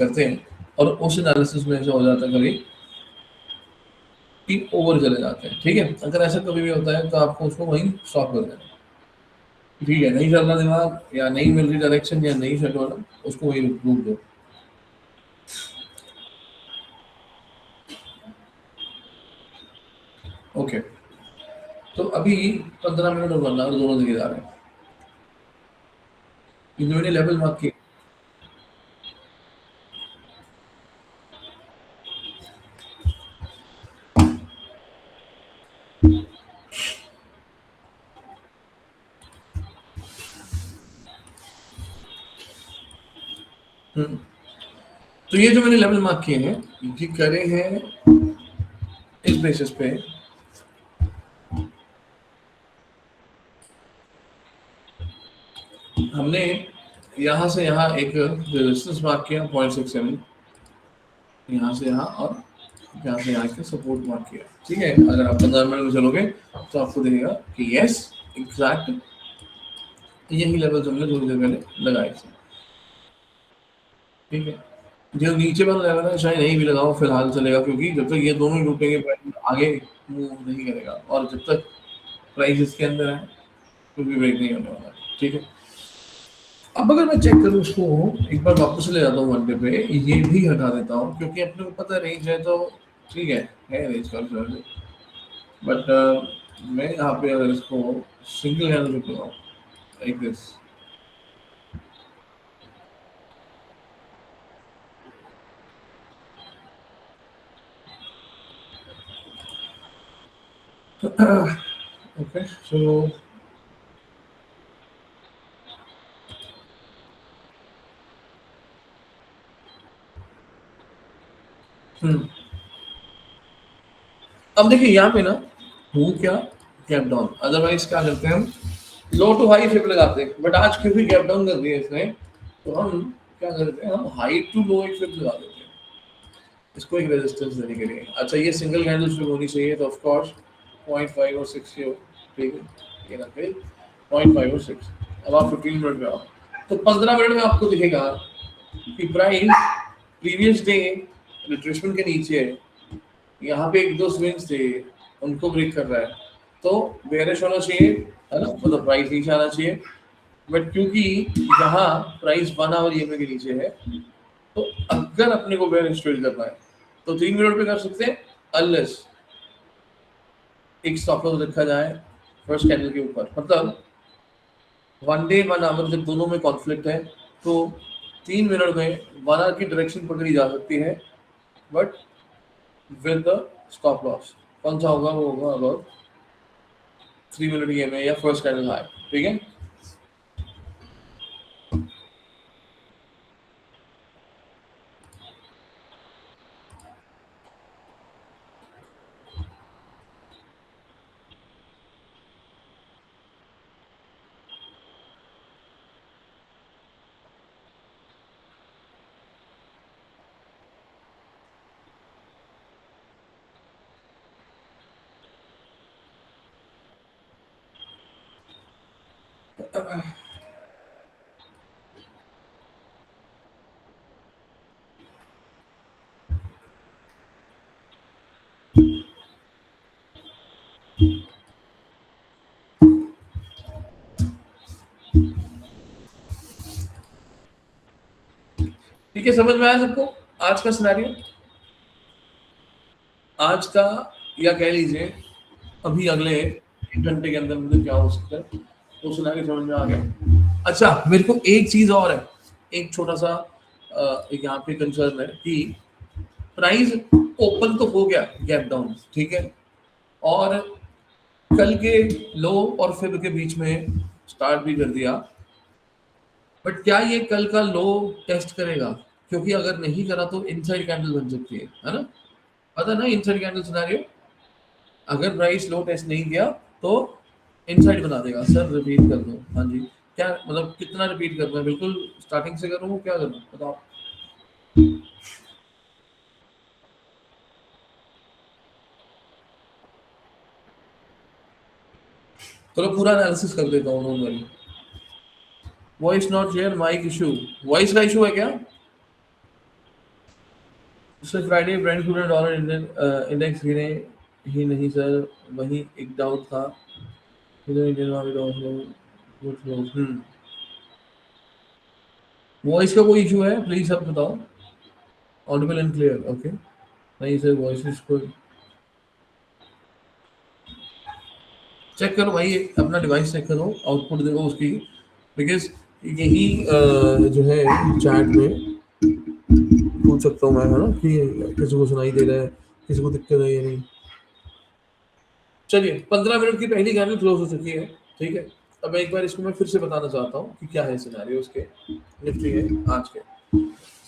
करते हैं और उस एनालिसिस में ऐसा हो जाता है कभी कि ओवर चले जाते हैं। ठीक है, अगर ऐसा कभी भी होता है तो आपको उसको वहीं स्टॉप कर देना। ठीक है, नहीं चल रहा दिमाग या नहीं मिल रही डायरेक्शन या नहीं सेट हो रहा, उसको वहीं रोक दो। ओके, तो अभी 15 मिनट और करना, दोनों दिखे जा रहे हैं। ये मैंने लेवल मार्क किए। तो ये जो मैंने लेवल मार्क किए हैं ये करे हैं इस बेसिस पे हमने यहाँ से यहाँ एक रेजिस्टेंस मार्क किया 0.67, यहाँ से यहाँ और यहाँ से यहाँ के सपोर्ट मार्क किया। ठीक है, अगर आप 15 मिनट में चलोगे तो आपको दिखेगा कि यस एग्जैक्ट यही लेवल हमने थोड़ी देर पहले लगाए थे। ठीक है, जो नीचे वाला लेवल है शायद यहीं भी लगाओ फिलहाल चलेगा, क्योंकि जब तक ये दोनों ही टूटेंगे प्राइस आगे मूव नहीं करेगा, और जब तक प्राइस इसके अंदर है कुछ भी ब्रेक नहीं होने वाला। ठीक है, अब अगर मैं चेक करूँ उसको एक बार वापस ले जाता हूँ वनडे पे, ये भी हटा देता हूँ क्योंकि अपने को पता रेंज है तो ठीक है रेंज का, बट मैं यहाँ पे अगर इसको सिंगल हैंड पे लगाऊँ लाइक दिस, okay, so अब देखिए यहाँ पे ना हूँ क्या गैप डाउन, अदरवाइज क्या करते हैं हम लो टू हाई फिप लगाते हैं, बट आज क्योंकि गैप डाउन कर दिया इसने तो हम क्या करते हैं, हम हाई टू लो एक फिप लगा देते हैं इसको एक रेजिस्टेंस देने के लिए। अच्छा, ये सिंगल कैंडल स्टिक होनी चाहिए तो ऑफ कोर्स 0.5 और 6 की हो। ठीक है, ये ना फिर 0.5 और 6। अब आप 15 मिनट में आओ तो 15 मिनट में आपको दिखेगा कि प्राइस प्रीवियस डे रिट्रेसमेंट के नीचे है, यहाँ पे एक दो स्विंग्स थे उनको ब्रेक कर रहा है, तो बेयरिश होना चाहिए, है ना, मतलब प्राइस नीचे आना चाहिए। बट क्योंकि यहाँ प्राइस 1 आवर ईएमए के नीचे है, तो अगर अपने को बेयरिश ट्रेड करना है तो 3 मिनट पे कर सकते हैं, अनलेस एक स्टॉप लॉस रखा जाए फर्स्ट कैंडल के ऊपर, मतलब 1 डे 1 आवर जब दोनों में कॉन्फ्लिक्ट है तो 3 मिनट में 1 आवर की डायरेक्शन पकड़ी जा सकती है, but with the stop loss कौन सा होगा, वो होगा अबाउट 3 मिनट ईएमए या फर्स्ट कैंडल हाई। ठीक है, ठीक है, समझ में आया सबको आज का सिनेरियो, आज का, या कह लीजिए अभी अगले 1 घंटे के अंदर मुझे क्या हो सकता है वो सिनेरियो समझ में आ गया। अच्छा, मेरे को एक चीज और है, एक छोटा सा यहाँ पे कंसर्न है कि प्राइस ओपन तो हो गया गैप डाउन, ठीक है, और कल के लो और फिब के बीच में स्टार्ट भी कर दिया, बट क्या ये कल का लो टेस्ट करेगा? क्योंकि अगर नहीं करा तो इनसाइड कैंडल बन सकती है ना, पता ना इनसाइड कैंडल सिनेरियो, अगर प्राइस लो टेस्ट नहीं किया तो इनसाइड बना देगा। सर रिपीट कर दो, हाँ जी, क्या मतलब कितना रिपीट करना है, बिल्कुल स्टार्टिंग से करूँ क्या करूँ बताओ। चलो पूरा एनालिसिस कर देता हूँ normally. Voice not clear, mic issue, voice का इशू है क्या? Sir Friday Brent crude dollar index गिरे ही नहीं सर, वही एक डाउट था। इधर Indian market also good close. Voice का कोई इशू है प्लीज आप बताओ। Audible and clear okay. नहीं सर वॉइस को चेक करो भाई, अपना डिवाइस चेक करो, आउटपुट देखो उसकी। बिकॉज यही जो है चैट में पूछ सकता हूँ मैं, है ना, कि किसी को सुनाई दे रहा है, किसी को दिक्कत है या नहीं। चलिए 15 मिनट की पहली कैंडल क्लोज हो चुकी है, ठीक है। अब एक बार इसको मैं फिर से बताना चाहता हूँ कि क्या है सिनेरियो उसके निफ्टी है आज के।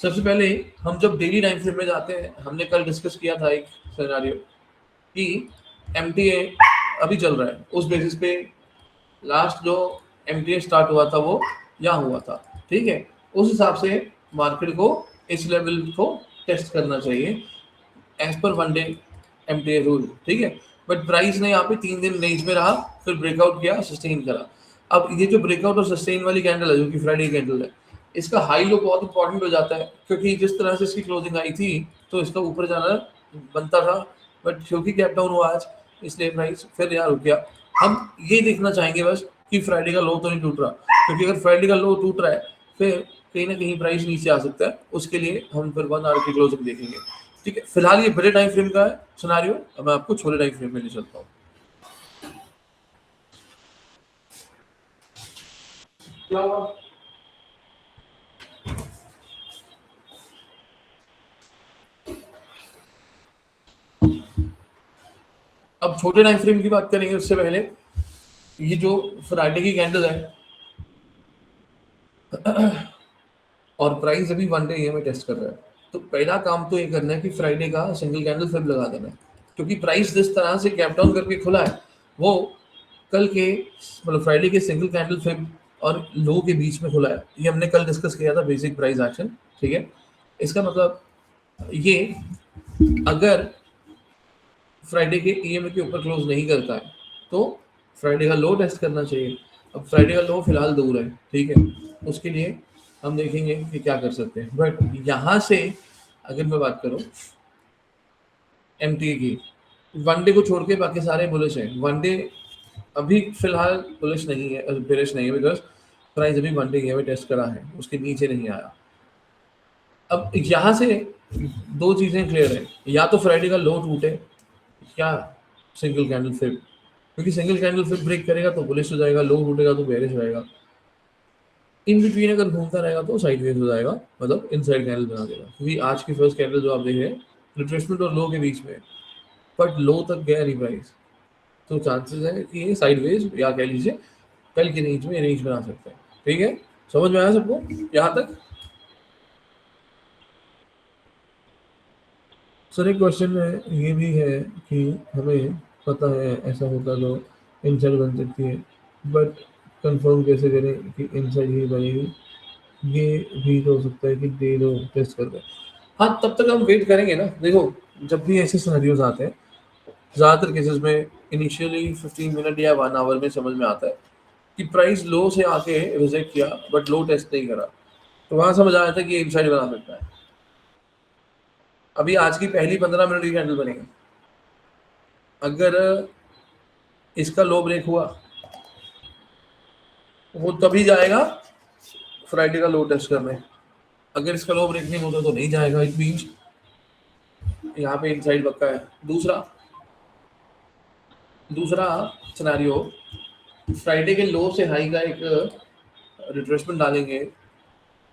सबसे पहले हम जब डेली टाइम फ्रेम में जाते हैं, हमने कल डिस्कस किया था एक सिनेरियो कि एमटीए अभी चल रहा है, उस बेसिस पे लास्ट जो एमटीए स्टार्ट हुआ था वो यहाँ हुआ था, ठीक है। उस हिसाब से मार्केट को इस लेवल को टेस्ट करना चाहिए as per one day MTA rule, ठीक है। बट प्राइस ने यहाँ पे 3 दिन रेंज में रहा, फिर ब्रेकआउट किया, सस्टेन करा। अब ये जो ब्रेकआउट और सस्टेन वाली कैंडल है, जो कि फ्राइडे कैंडल है, इसका हाई लो बहुत इंपॉर्टेंट हो जाता है, क्योंकि जिस तरह से इसकी क्लोजिंग आई थी तो इसका ऊपर जाना बनता था, बट क्योंकि गैप डाउन हुआ आज, इसलिए प्राइस फिर यहाँ रुक गया। हम ये देखना चाहेंगे बस कि फ्राइडे का लो तो नहीं टूट रहा, क्योंकि अगर फ्राइडे का लो टूट रहा है फिर कहीं ना कहीं प्राइस नीचे आ सकता है। उसके लिए हम फिर 1 आवर की क्लोजिंग देखेंगे, ठीक है। फिलहाल ये बड़े टाइम फ्रेम का है सिनेरियो, अब मैं आपको छोटे टाइम फ्रेम में ले चलता हूँ। क्या हुआ? अब छोटे टाइम फ्रेम की बात करेंगे उससे पहले, ये जो फ्राइडे की कैंडल है और प्राइस अभी वन डे में टेस्ट कर रहा है, तो पहला काम तो ये करना है कि फ्राइडे का सिंगल कैंडल फिर लगा देना है, क्योंकि प्राइस जिस तरह से गैप डाउन करके खुला है वो कल के मतलब फ्राइडे के सिंगल कैंडल फिर और लो के बीच में खुला है। ये हमने कल डिस्कस किया था, बेसिक प्राइस एक्शन, ठीक है। इसका मतलब ये अगर फ्राइडे के ईएमए के ऊपर क्लोज नहीं करता है तो फ्राइडे का लो टेस्ट करना चाहिए। अब फ्राइडे का लो फिलहाल दूर है, ठीक है। उसके लिए हम देखेंगे कि क्या कर सकते हैं, बट यहाँ से अगर मैं बात करूँ एमटी की, वनडे को छोड़ के बाकी सारे बुलिश हैं। वनडे अभी फिलहाल बुलिश नहीं है, बेरिश नहीं है, बिकॉज प्राइस अभी वनडे ईएमए टेस्ट करा है, उसके नीचे नहीं आया। अब यहाँ से दो चीज़ें क्लियर है, या तो फ्राइडे का लो टूटे या सिंगल कैंडल फिर, क्योंकि सिंगल कैंडल फिर ब्रेक करेगा तो बुलिश हो जाएगा, लो टूटेगा तो बेरिश रहेगा। इन बिटवीन अगर घूमता रहेगा तो साइडवेज हो जाएगा, मतलब इनसाइड कैंडल बना देगा, क्योंकि आज की फर्स्ट कैंडल जो आप देख रहे हैं रिट्रेसमेंट और लो के बीच में, बट लो तक गया नहीं प्राइस, तो चांसेस है कि ये साइडवेज या कह लीजिए कल की रेंज में रेंज बना सकते हैं, ठीक है। समझ में आया सबको यहाँ तक? सर एक क्वेश्चन है ये भी है कि हमें पता है ऐसा होता तो इनसाइड बन सकती है, बट कंफर्म कैसे करें कि इनसाइड ही बनेगी? ये भी तो हो सकता है कि डे लो टेस्ट कर दें। हाँ तब तक हम वेट करेंगे ना। देखो जब भी ऐसे सिनेरियोज आते हैं ज़्यादातर केसेस में इनिशियली 15 मिनट या 1 आवर में समझ में आता है कि प्राइस लो से आके रिजेक्ट किया बट लो टेस्ट नहीं करा, तो वहाँ समझ आया था कि इनसाइड बना सकता है। अभी आज की पहली 15 मिनट की कैंडल बनेगी, अगर इसका लो ब्रेक हुआ वो तभी जाएगा फ्राइडे का लो टेस्ट करने। अगर इसका लो ब्रेक नहीं होता तो नहीं जाएगा, इट मीन्स यहाँ पे इनसाइड पक्का है। दूसरा दूसरा सिनेरियो, फ्राइडे के लो से हाई का एक रिट्रेसमेंट डालेंगे।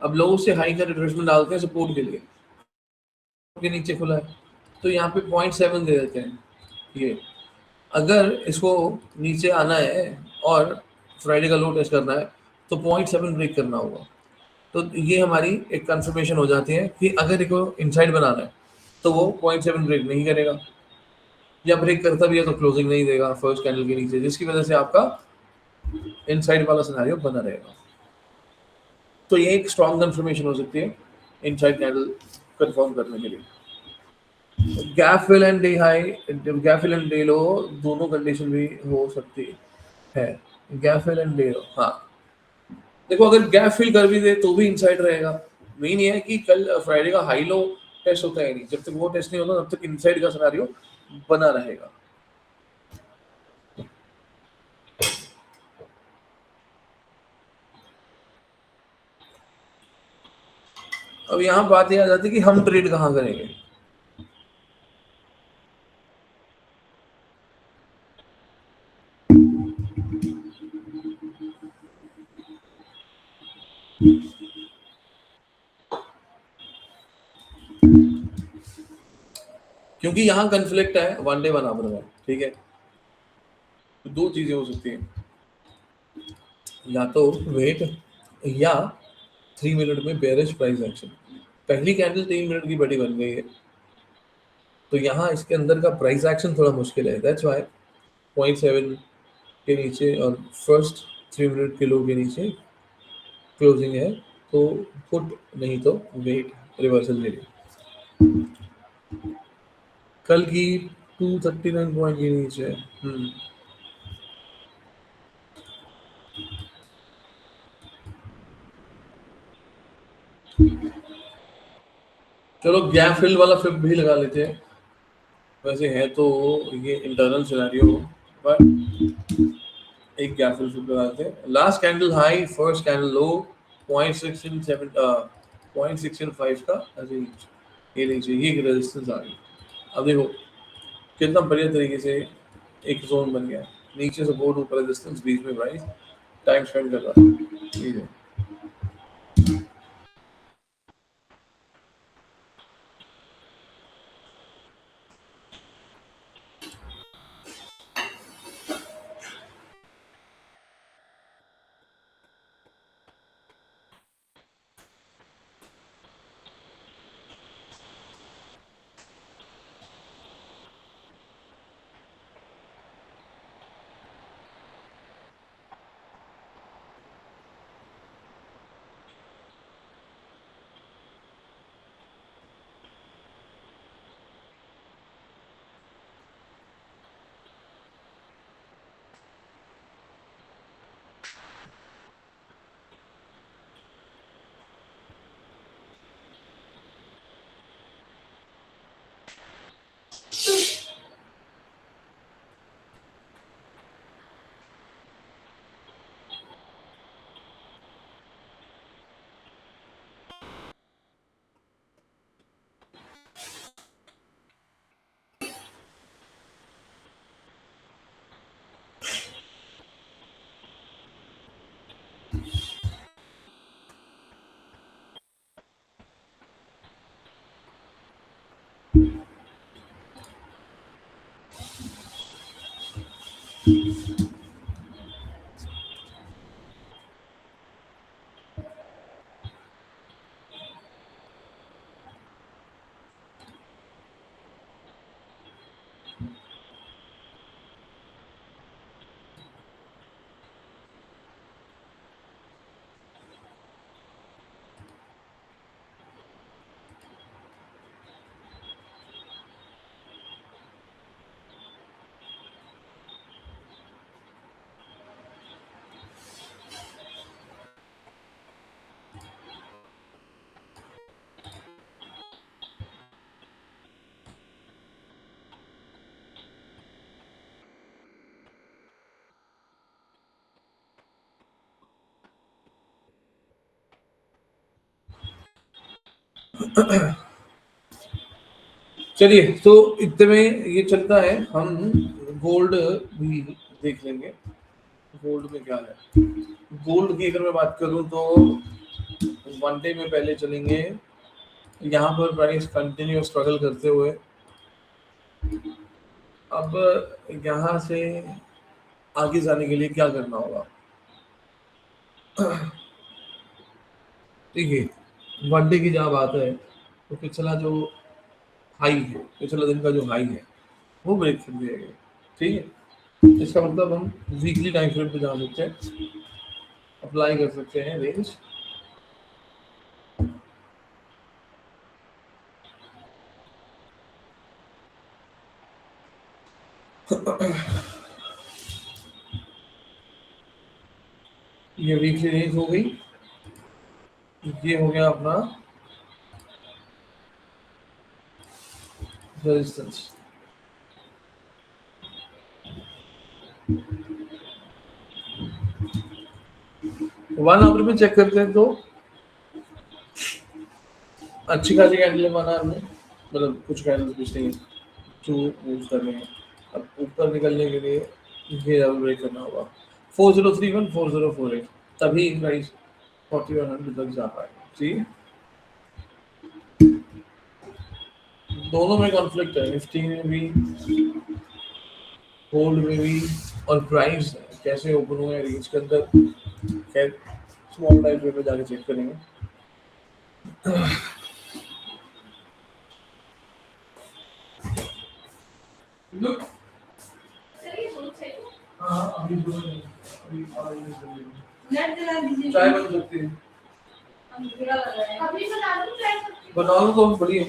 अब लो से हाई का रिट्रेसमेंट डालते हैं सपोर्ट के लिए, के नीचे खुला है तो यहाँ पे 0.7 दे देते हैं। ये अगर इसको नीचे आना है और फ्राइडे का लो टेस्ट करना है तो 0.7 ब्रेक करना होगा। तो ये हमारी एक कंफर्मेशन हो जाती है कि अगर इसको इनसाइड बनाना है तो वो 0.7 ब्रेक नहीं करेगा, या ब्रेक करता भी है तो क्लोजिंग नहीं देगा फर्स्ट कैंडल के नीचे, जिसकी वजह से आपका इनसाइड वाला सिनेरियो बना रहेगा। तो ये एक स्ट्रॉन्ग कंफर्मेशन हो सकती है इनसाइड कैंडल कंफर्म करने के लिए। Gap fill and day high, gap fill and day low दोनों कंडीशन भी हो सकती है। Gap fill and day low, हाँ देखो अगर गैप फिल कर भी दे तो भी इनसाइड रहेगा। मेन ये है कि कल फ्राइडे का हाई लो टेस्ट होता है नहीं, जब तक वो टेस्ट नहीं होता तब तक इनसाइड का सिनेरियो बना रहेगा। अब यहाँ बात ये आ जाती है कि हम ट्रेड कहाँ करेंगे। क्योंकि यहाँ कन्फ्लिक्ट है 1 डे 1 आवर में, ठीक है। तो दो चीजें हो सकती हैं, या तो वेट, या 3 मिनट में बेरिश प्राइस एक्शन। पहली कैंडल 3 मिनट की बड़ी बन गई है, तो यहाँ इसके अंदर का प्राइस एक्शन थोड़ा मुश्किल है। दैट्स वाई 0.7 के नीचे और फर्स्ट 3 मिनट के लो के नीचे क्लोजिंग है, तो पुट नहीं तो वेट रिवर्सल ले ली। कल की 239 पॉइंट के नीचे। चलो गैप फिल वाला फिर भी लगा लेते हैं। वैसे है तो ये इंटरनल सिनेरियो, पर एक गैप फिल फिर लगा लेते हैं। Last candle high, first candle low, 0.675 का रेंज, ये नीचे ये रेजिस्टेंस आ गई। अब देखो कितना बढ़िया तरीके से एक जोन बन गया, नीचे सपोर्ट ऊपर रेजिस्टेंस बीच में प्राइस टाइम स्पेंड कर रहा है, ठीक है। चलिए तो इतने में ये चलता है, हम गोल्ड भी देख लेंगे। गोल्ड में क्या है, गोल्ड की अगर मैं बात करूं तो 1 डे में पहले चलेंगे। यहाँ पर प्राइस कंटिन्यू स्ट्रगल करते हुए अब यहाँ से आगे जाने के लिए क्या करना होगा, ठीक है। 1 डे की जहाँ बात है, तो पिछला जो हाई है, पिछला दिन का जो हाई है वो ब्रेक कर दिया गया, ठीक है। इसका मतलब हम वीकली टाइम फ्रेम पे जा सकते हैं, अप्लाई कर सकते हैं रेंज। ये वीकली रेंज हो गई, ये हो गया अपना फॉर इंस्टेंस 1 आवर में चेक करते हैं तो अच्छी खासी कैंडल है 1 आवर में, मतलब कुछ कैंडल्स पिछले टू मूव कर रहे हैं। अब ऊपर निकलने के लिए ये लेवल ब्रेक करना होगा 4031 4048, तभी प्राइस 4100 तक जा पाएगा। जी, दोनों में कॉन्फ्लिक्ट है, निफ्टी में भी, गोल्ड में भी, और प्राइस कैसे ओपन हुआ है रेंज के अंदर। खैर, स्मॉल टाइम फ्रेम में जाके चेक करेंगे। Look, हाँ अभी दो नहीं, अभी नेट जला दीजिए, चाय बन सकती है, अभी बना दूं चाय, बना लो तो बढ़िया।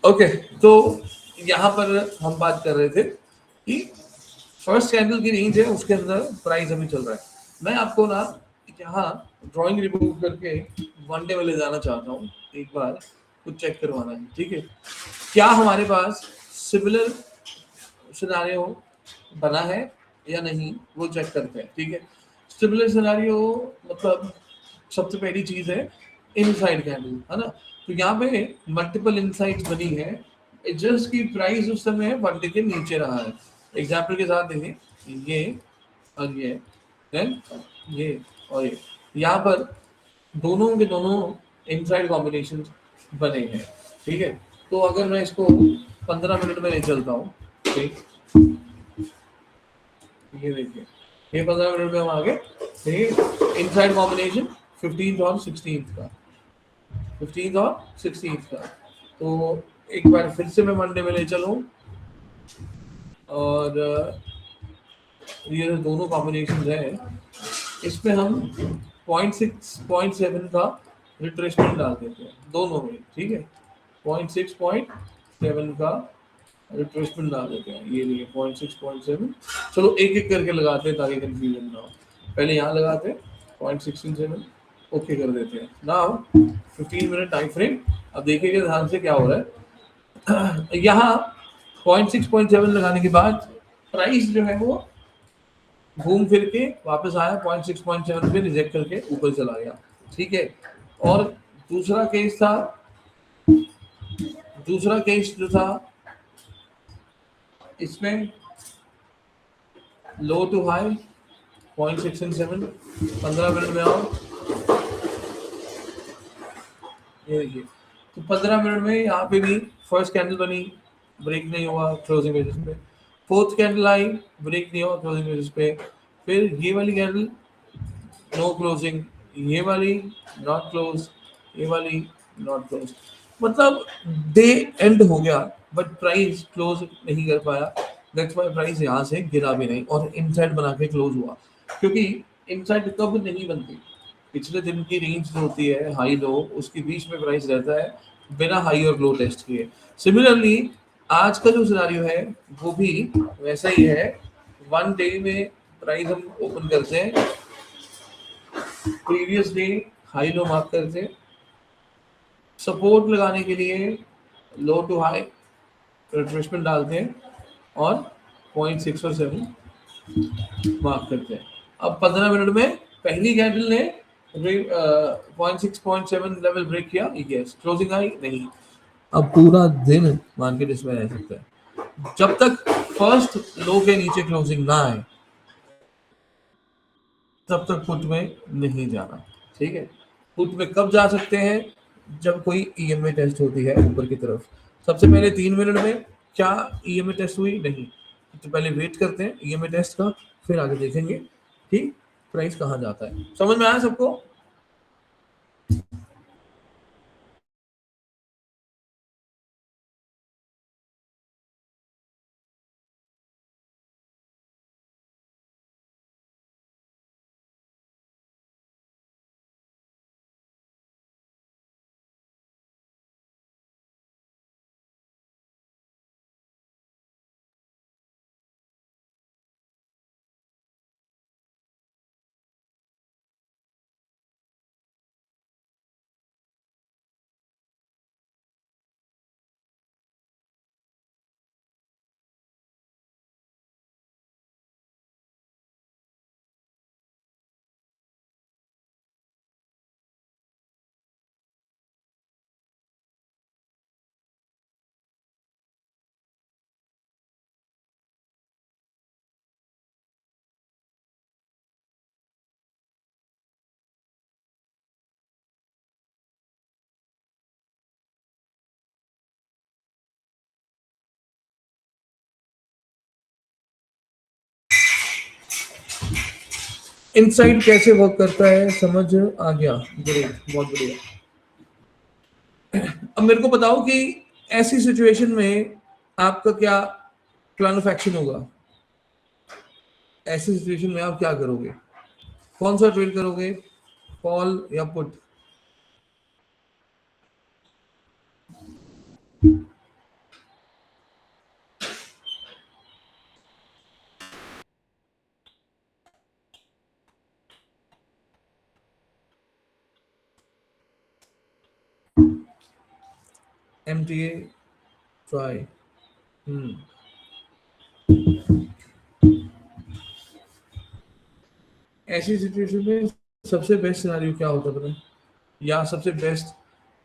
ओके, तो यहाँ पर हम बात कर रहे थे कि फर्स्ट कैंडल की रेंज है, उसके अंदर प्राइस अभी चल रहा है। मैं आपको ना यहाँ ड्राइंग रिमूव करके वन डे में ले जाना चाहता हूँ, एक बार कुछ चेक करवाना है, ठीक है? क्या हमारे पास सिमिलर सिनारियो बना है या नहीं, वो चेक करते हैं, ठीक है? सिमिलर सिनारियो मतलब सबसे पहली चीज है इनसाइड कैंडल, है ना? तो यहाँ पे मल्टीपल इनसाइड्स बनी है, जस्ट की प्राइस उस समय वन डे के नीचे रहा है। एग्जाम्पल के साथ देखें, ये और ये, देन ये और ये, यहाँ पर दोनों के दोनों इनसाइड कॉम्बिनेशन बने हैं, ठीक है? तो अगर मैं इसको 15 मिनट में ले चलता हूँ, ठीक, ये देखिए, ये 15 मिनट में हम आगे, देखिए इनसाइड कॉम्बिनेशन 15th और 16th का, 15th और 16th का। तो एक बार फिर से मैं मंडे में ले चलूँ, और ये जो दोनों कॉम्बिनेशन है, इसमें हम 0.6 0.7 का रिट्रेसमेंट डाल देते हैं दोनों में, ठीक है? 0.6 0.7 का रिट्रेसमेंट डाल देते हैं, ये लिए 0.6 0.7। चलो एक एक करके लगाते हैं ताकि कंफ्यूजन ना हो। पहले यहाँ लगाते हैं 0.167, ओके कर देते हैं। नाउ 15 मिनट टाइम फ्रेम, अब देखिएगा ध्यान से क्या हो रहा है। यहाँ 0.6 0.7 लगाने के बाद प्राइस जो है वो घूम फिर के वापस आया 0.6 0.7 पे, रिजेक्ट करके ऊपर चला गया, ठीक है? और दूसरा केस था, दूसरा केस जो था, इसमें लो टू हाई 0.6 and 7, 15 मिनट में आओ, ये देखिए। तो 15 मिनट में यहाँ पे भी फर्स्ट कैंडल बनी, ब्रेक नहीं हुआ क्लोजिंग बेसिस पे। फोर्थ कैंडल आई, ब्रेक नहीं हुआ क्लोजिंग बेसिस पे। फिर ये वाली कैंडल नो क्लोजिंग, ये वाली नॉट क्लोज, ये वाली नॉट क्लोज, मतलब डे एंड हो गया बट प्राइस क्लोज नहीं कर पाया। दैट्स व्हाई प्राइस यहाँ से गिरा भी नहीं और इनसाइड बना के क्लोज हुआ, क्योंकि इनसाइड कब नहीं बनती, पिछले दिन की रेंज जो होती है हाई लो, उसके बीच में प्राइस रहता है बिना हाई और लो टेस्ट किए। सिमिलरली आज का जो सिनारियो है वो भी वैसा ही है। वन डे में प्राइस हम ओपन करते हैं, previous day high low mark करते हैं, सपोर्ट लगाने के लिए लो टू हाई रिट्रेसमेंट डालते हैं और 0.6 और 7 मार्क करते हैं। अब 15 मिनट में पहली कैंडल ने 0.6 0.7 लेवल ब्रेक किया, यस क्लोजिंग आई नहीं। अब पूरा दिन मार्केट इसमें रह सकता है जब तक फर्स्ट लो के नीचे क्लोजिंग ना आए, तब तक पुट में नहीं जाना, ठीक है? पुट में कब जा सकते हैं, जब कोई ईएमए टेस्ट होती है ऊपर की तरफ। सबसे पहले 3 मिनट में क्या ईएमए टेस्ट हुई, नहीं, तो पहले वेट करते हैं ईएमए टेस्ट का, फिर आगे देखेंगे कि प्राइस कहाँ जाता है। समझ में आया सबको? इनसाइड कैसे वर्क करता है समझ आ गया? ग्रेट, बहुत बढ़िया। अब मेरे को बताओ कि ऐसी सिचुएशन में आपका क्या प्लान ऑफ एक्शन होगा? ऐसी सिचुएशन में आप क्या करोगे? कौन सा ट्रेड करोगे, कॉल या पुट? MTA try. ऐसी सिचुएशन में सबसे बेस्ट सिनेरियो क्या होता है पता है? या सबसे बेस्ट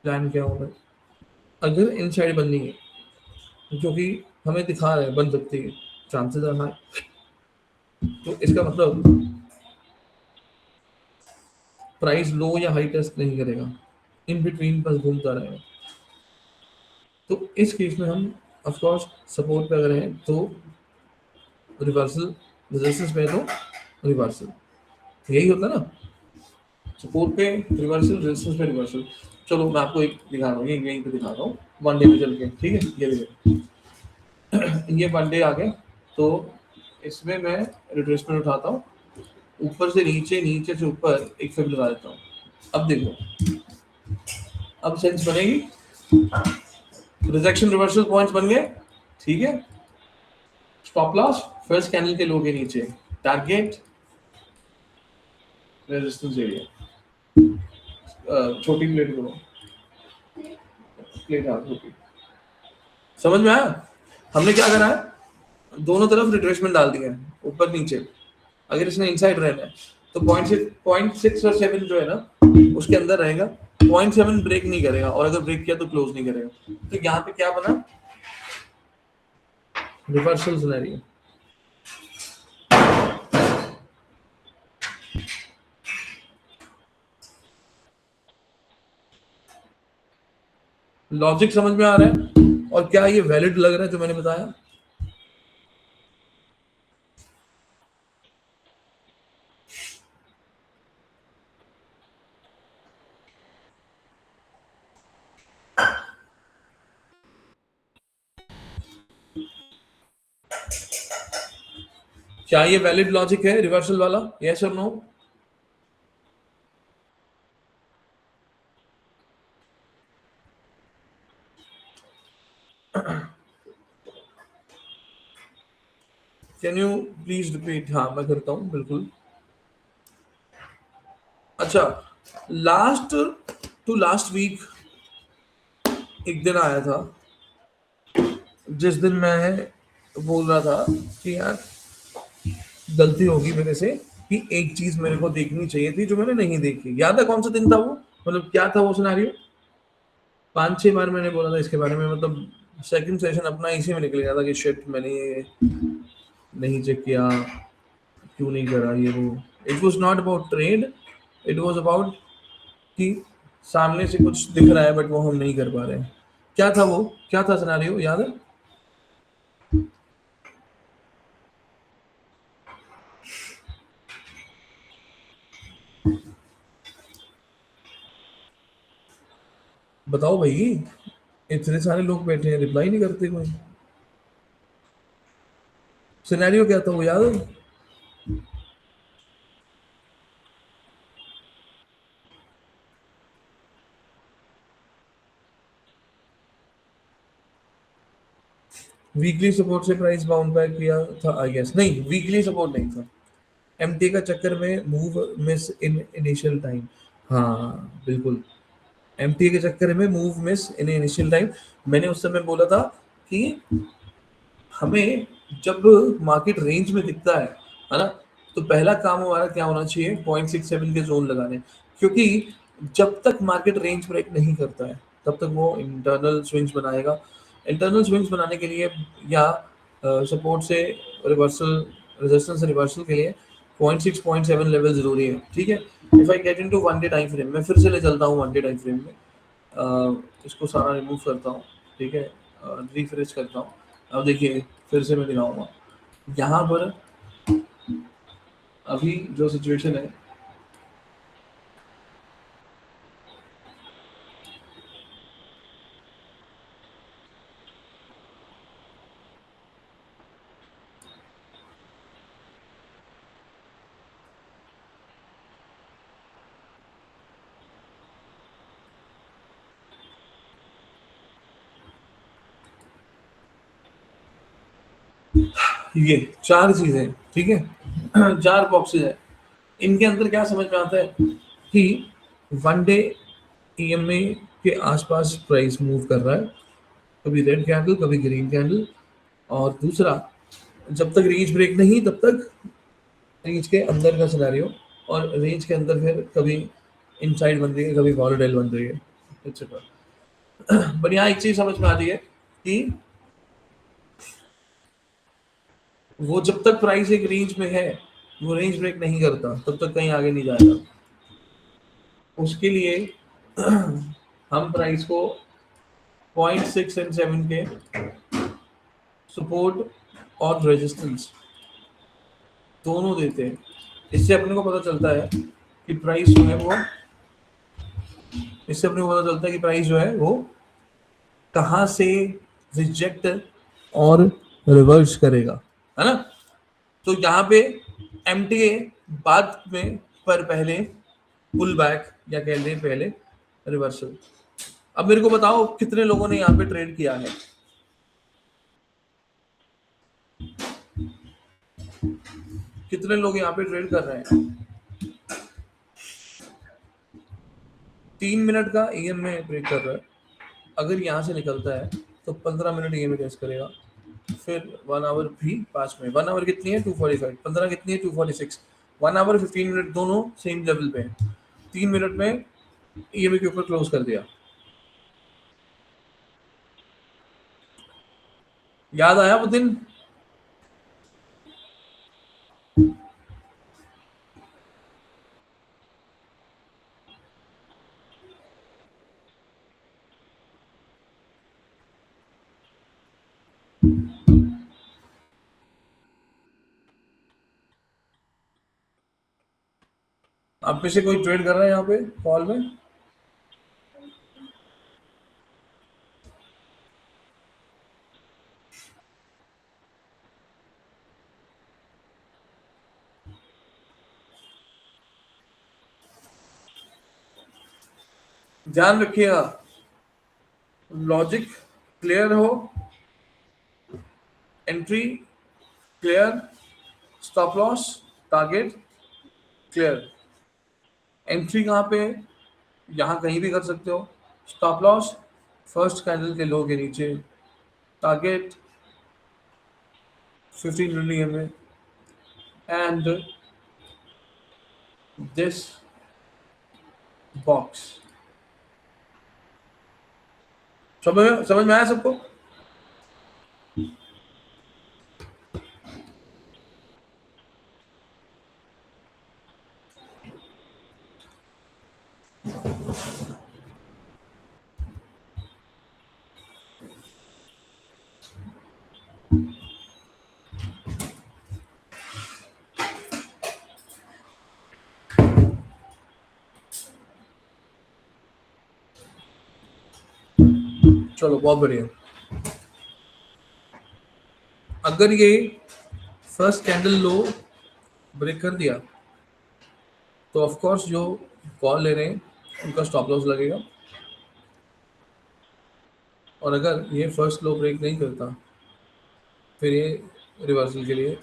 प्लान क्या होगा? अगर इनसाइड बननी है जो कि हमें दिखा रहा है बन सकती है, चांसेस आर हाई, तो इसका मतलब प्राइस लो या हाई टेस्ट नहीं करेगा, इन बिटवीन बस घूमता रहेगा। तो इस केस में हम ऑफ कोर्स सपोर्ट पे अगर हैं तो रिवर्सल, रेजिस्टेंस पे है तो रिवर्सल, यही होता है ना, सपोर्ट पे रिवर्सल, रेजिस्टेंस पे रिवर्सल। चलो मैं आपको एक दिखा रहा हूँ, यहीं पे दिखा रहा हूँ वन डे पे चल के, ठीक है। ये देखिए ये वन डे आ गया, तो इसमें मैं रिट्रेसमेंट उठाता हूँ, ऊपर से नीचे, नीचे से ऊपर एक फिब लगा देता हूँ। अब देखो, अब सेंस बनेगी, रिजेक्शन रिवर्सल पॉइंट्स बन गए, ठीक है। स्टॉप लॉस फर्स्ट कैंडल के लो के नीचे, टारगेट रेजिस्टेंस एरिया, छोटी प्लेट करो, प्लेट आ छोटी। समझ में आया? हमने क्या करा है, दोनों तरफ रिट्रेसमेंट डाल दिया है, ऊपर नीचे। अगर इसने इनसाइड रहना है तो 0.6 और 7 जो है ना उसके अंदर रहेगा, 0.7 ब्रेक नहीं करेगा, और अगर ब्रेक किया तो क्लोज नहीं करेगा। तो यहाँ पे क्या बना, रिवर्सल सिनेरियो। लॉजिक समझ में आ रहा है? और क्या ये वैलिड लग रहा है जो मैंने बताया? क्या ये वैलिड लॉजिक है रिवर्सल वाला? यस और no? Can you please repeat? हाँ मैं करता हूँ बिल्कुल। अच्छा, लास्ट टू लास्ट वीक एक दिन आया था जिस दिन मैं बोल रहा था कि यार गलती होगी मेरे से, कि एक चीज मेरे को देखनी चाहिए थी जो मैंने नहीं देखी। याद है कौन सा दिन था वो? मतलब क्या था वो सिनेरियो? 5-6 बार मैंने बोला था इसके बारे में, मतलब सेकंड सेशन अपना इसी में निकल गया था कि शिट मैंने ये नहीं चेक किया, क्यों नहीं करा ये वो। It was not about trade, it was about कि सामने से कुछ दिख रहा है बट वो हम नहीं कर पा रहे हैं। क्या था वो, क्या था सिनेरियो, याद है? बताओ भाई, इतने सारे लोग बैठे हैं रिप्लाई नहीं करते कोई। सिनेरियो क्या था वो, याद है? वीकली सपोर्ट से प्राइस बाउंड बैक किया था आई गेस। नहीं, वीकली सपोर्ट नहीं था, एमटी का चक्कर में move miss in initial time. हाँ बिल्कुल, एमटी के चक्कर में move miss in initial time. मैंने उस समय बोला था कि हमें जब मार्केट रेंज में दिखता है ना, तो पहला काम हमारा क्या होना चाहिए, 0.67 के जोन लगाने। क्योंकि जब तक मार्केट रेंज ब्रेक नहीं करता है तब तक वो इंटरनल स्विंग्स बनाएगा। इंटरनल स्विंग्स बनाने के लिए या सपोर्ट से रिवर्सल, रेजिस्टेंस से रिवर्सल के लिए 0.6 0.7 लेवल जरूरी है, ठीक है। If I get into one day time frame, मैं फिर से ले चलता हूँ वन डे टाइम फ्रेम में, इसको सारा रिमूव करता हूँ, ठीक है, रिफ्रेश करता हूँ। अब देखिए फिर से मैं दिखाऊंगा यहाँ पर अभी जो सिचुएशन है। ये चार चीजें, ठीक है, चार बॉक्सेस है। इनके अंदर क्या समझ में आता है कि वन डे ईएमए के आसपास प्राइस मूव कर रहा है, कभी रेड कैंडल, कभी ग्रीन कैंडल। और दूसरा, जब तक रेंज ब्रेक नहीं तब तक रेंज के अंदर का सिनेरियो, और रेंज के अंदर फिर कभी इनसाइड बन रही है, कभी वॉलेटाइल बन रही है, एक्सेट्रा। बट यहाँ एक चीज समझ में आती है कि वो जब तक प्राइस एक रेंज में है, वो रेंज ब्रेक नहीं करता, तब तक कहीं आगे नहीं जाएगा। उसके लिए हम प्राइस को 0.6 एंड 7 के सपोर्ट और रेजिस्टेंस दोनों देते हैं। इससे अपने को पता चलता है कि प्राइस जो है वो इससे अपने को पता चलता है कि प्राइस जो है वो कहाँ से रिजेक्ट और रिवर्स करेगा, है ना। तो यहाँ पे एमटीए बाद में, पर पहले पुल बैक, या कह लें पहले रिवर्सल। अब मेरे को बताओ कितने लोगों ने यहाँ पे ट्रेड किया है। कितने लोग यहाँ पे ट्रेड कर रहे हैं। 3 मिनट का ईएमए ट्रेड कर रहा है। अगर यहाँ से निकलता है तो 15 मिनट ईएमए टेस्ट करेगा। फिर 1 आवर भी 5 मिनट। 1 आवर कितनी है, 245। 15 कितनी है, 246। 1 आवर 15 मिनट दोनों सेम लेवल पे हैं। 3 मिनट में ईएमए के ऊपर क्लोज कर दिया। याद आया वो दिन। आप में से कोई ट्रेड कर रहा है यहाँ पे कॉल में। ध्यान रखिएगा, लॉजिक क्लियर हो, entry clear, stop loss, target clear. Entry कहाँ पे, यहाँ कहीं भी कर सकते हो। स्टॉप लॉस फर्स्ट कैंडल के लो के नीचे। टारगेट 15 मिनट में, एंड दिस बॉक्स। समझ में आया सबको। चलो बहुत बढ़िया। अगर ये फर्स्ट कैंडल लो ब्रेक कर दिया तो ऑफ कोर्स जो कॉल ले रहे हैं उनका स्टॉप लॉस लगेगा। और अगर ये फर्स्ट लो ब्रेक नहीं करता, फिर ये रिवर्सल के लिए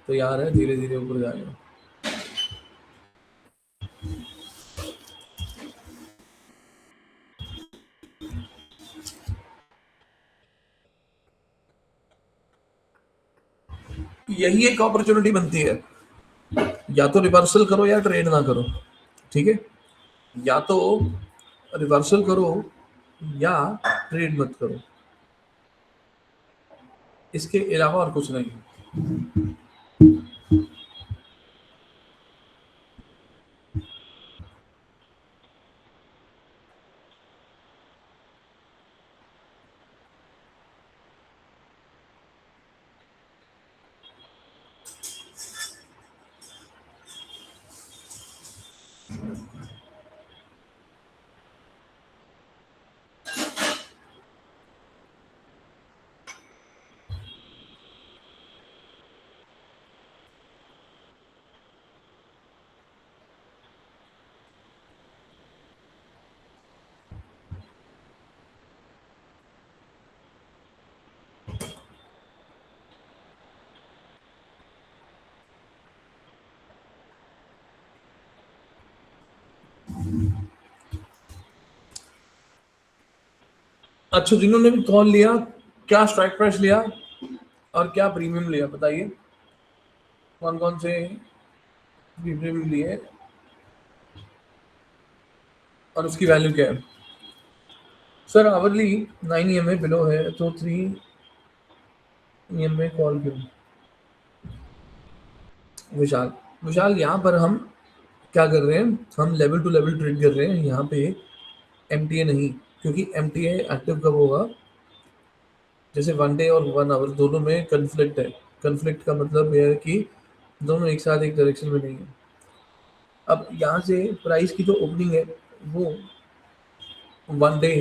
तैयार है, धीरे धीरे ऊपर जाएगा। यही एक अपॉर्चुनिटी बनती है, या तो रिवर्सल करो या ट्रेड ना करो। ठीक है, या तो रिवर्सल करो या ट्रेड मत करो, इसके अलावा और कुछ नहीं। अच्छा, जिन्होंने भी कॉल लिया, क्या स्ट्राइक प्राइस लिया और क्या प्रीमियम लिया बताइए? कौन कौन से प्रीमियम लिए और उसकी वैल्यू क्या है? सर आवरली 9 EMI बिलो है तो 3 EMI कॉल क्यों? विशाल, विशाल यहाँ पर हम क्या कर रहे हैं, हम लेवल टू लेवल ट्रेड कर रहे हैं यहाँ पे, एमटीए नहीं। क्योंकि एमटीए एक्टिव कब होगा? जैसे 1 डे और 1 आवर दोनों में कन्फ्लिक्ट है। कन्फ्लिक्ट का मतलब यह है कि दोनों एक साथ एक डायरेक्शन में नहीं है। अब यहाँ से प्राइस की जो ओपनिंग है वो 1 डे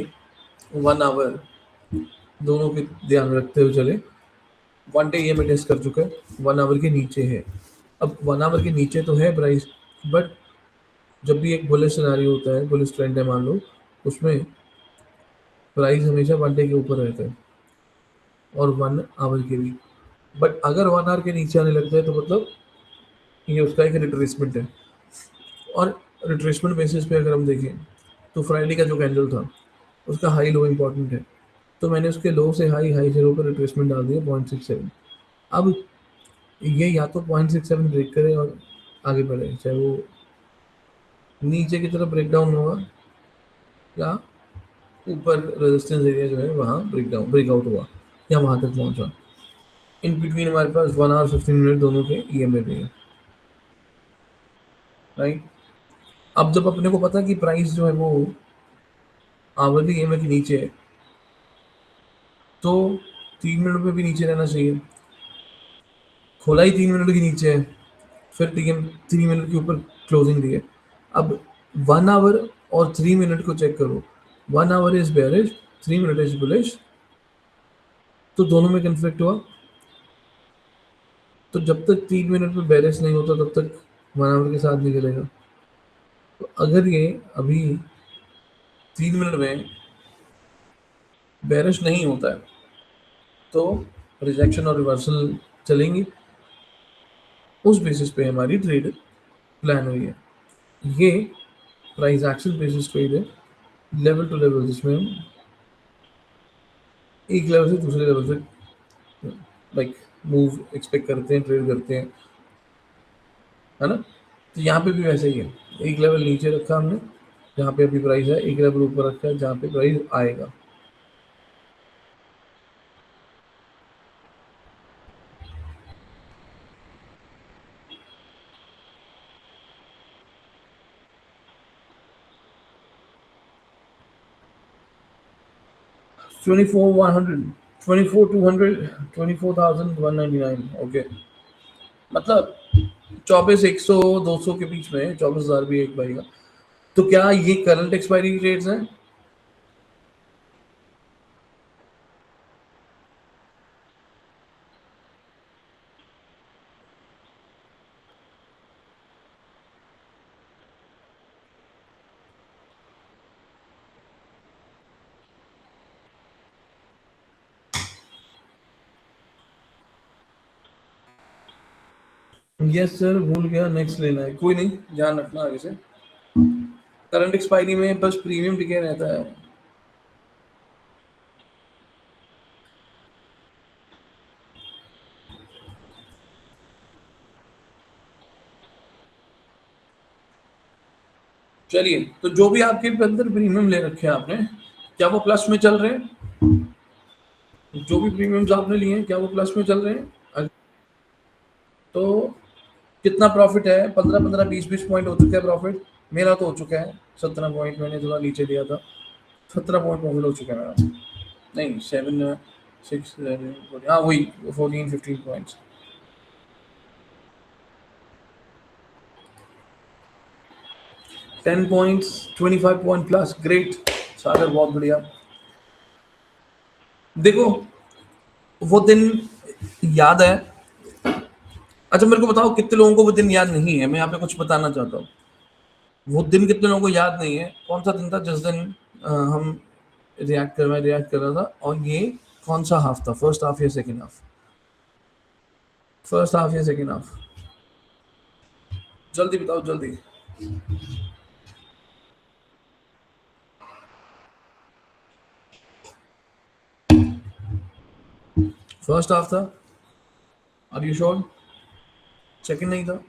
1 आवर दोनों के ध्यान रखते हुए चले। 1 डे ये मैं टेस्ट कर चुका है, 1 आवर के नीचे है। अब 1 आवर के नीचे तो है प्राइस, बट जब भी एक बुलिश सिनारियो होता है, बुलिश ट्रेंड है मान लो, उसमें प्राइस हमेशा 1 डे के ऊपर रहता है और 1 आवर के भी। बट अगर 1 आवर के नीचे आने लगता है तो मतलब ये उसका एक रिट्रेसमेंट है। और रिट्रेसमेंट बेसिस पे अगर हम देखें तो फ्राइडे का जो कैंडल था उसका हाई लो इम्पॉर्टेंट है। तो मैंने उसके लो से हाई, हाई से लो पर रिट्रेसमेंट डाल दिया 0.67। अब ये या तो 0.67 ब्रेक करे और आगे बढ़े, चाहे वो नीचे की तरफ ब्रेक डाउन होगा या ऊपर रेजिस्टेंस एरिया जो है वहाँ ब्रेक डाउन ब्रेकआउट हुआ या वहाँ तक पहुँचा। इन बिटवीन हमारे पास 1 आवर 15 मिनट दोनों के ईएमए भी है, राइट। अब जब अपने को पता कि प्राइस जो है वो आवरली ईएमए के नीचे है तो 3 मिनट में भी नीचे रहना चाहिए। खोला ही 3 मिनट के नीचे है, फिर 3 मिनट के ऊपर क्लोजिंग दी है। अब 1 आवर और 3 मिनट को चेक करो। 1 our is bearish, 3 minute is bullish, तो दोनों में कंफ्लिक्ट हुआ। तो जब तक 3 मिनट में बेरिश नहीं होता तब तक 1 आवर के साथ नहीं चलेगा। तो अगर ये अभी 3 मिनट में बेरिश नहीं होता है तो रिजेक्शन और रिवर्सल चलेंगी। उस बेसिस पे हमारी ट्रेड प्लान हुई है। ये प्राइस एक्शन बेसिस ट्रेड है, लेवल टू लेवल, जिसमें हम एक लेवल से दूसरे लेवल से लाइक मूव एक्सपेक्ट करते हैं, ट्रेड करते हैं, है ना। तो यहाँ पे भी वैसे ही है। एक लेवल नीचे रखा हमने जहाँ पे अभी प्राइस है, एक लेवल ऊपर रखा है जहाँ पे प्राइस आएगा। 24,100, 24,200, 24,199, ओके। मतलब 24,100 200 के बीच में 24,000 भी एक बाई का। तो क्या ये करंट एक्सपायरी रेट्स हैं? यस सर, भूल गया, नेक्स्ट लेना है, कोई नहीं, ध्यान रखना आगे से। करंट एक्सपायरी में बस प्रीमियम टिके रहता है। चलिए, तो जो भी आपके अंदर प्रीमियम ले रखे हैं आपने, क्या वो प्लस में चल रहे हैं? जो भी प्रीमियम्स आपने लिए हैं क्या वो प्लस में चल रहे हैं? तो कितना प्रॉफिट है? 15 15 20 पॉइंट हो चुका है प्रॉफिट। मेरा तो हो चुका है 17 पॉइंट, मैंने थोड़ा नीचे दिया था। 17 पॉइंट प्रॉफिट हो चुका है मेरा। नहीं, 7 6 हाँ वही 14 15 points. 10 points, 25 point plus, great Sagar, बहुत बढ़िया। देखो, वो दिन याद है? अच्छा मेरे को बताओ कितने लोगों को वो दिन याद नहीं है, मैं यहाँ पे कुछ बताना चाहता हूँ। वो दिन कितने लोगों को याद नहीं है? कौन सा दिन था जिस दिन हम मैं रिएक्ट कर रहा था? और ये कौन सा हाफ था, फर्स्ट हाफ या सेकंड हाफ? फर्स्ट हाफ या सेकंड हाफ? जल्दी बताओ जल्दी। फर्स्ट हाफ था। Are you sure? सेकंड नहीं था?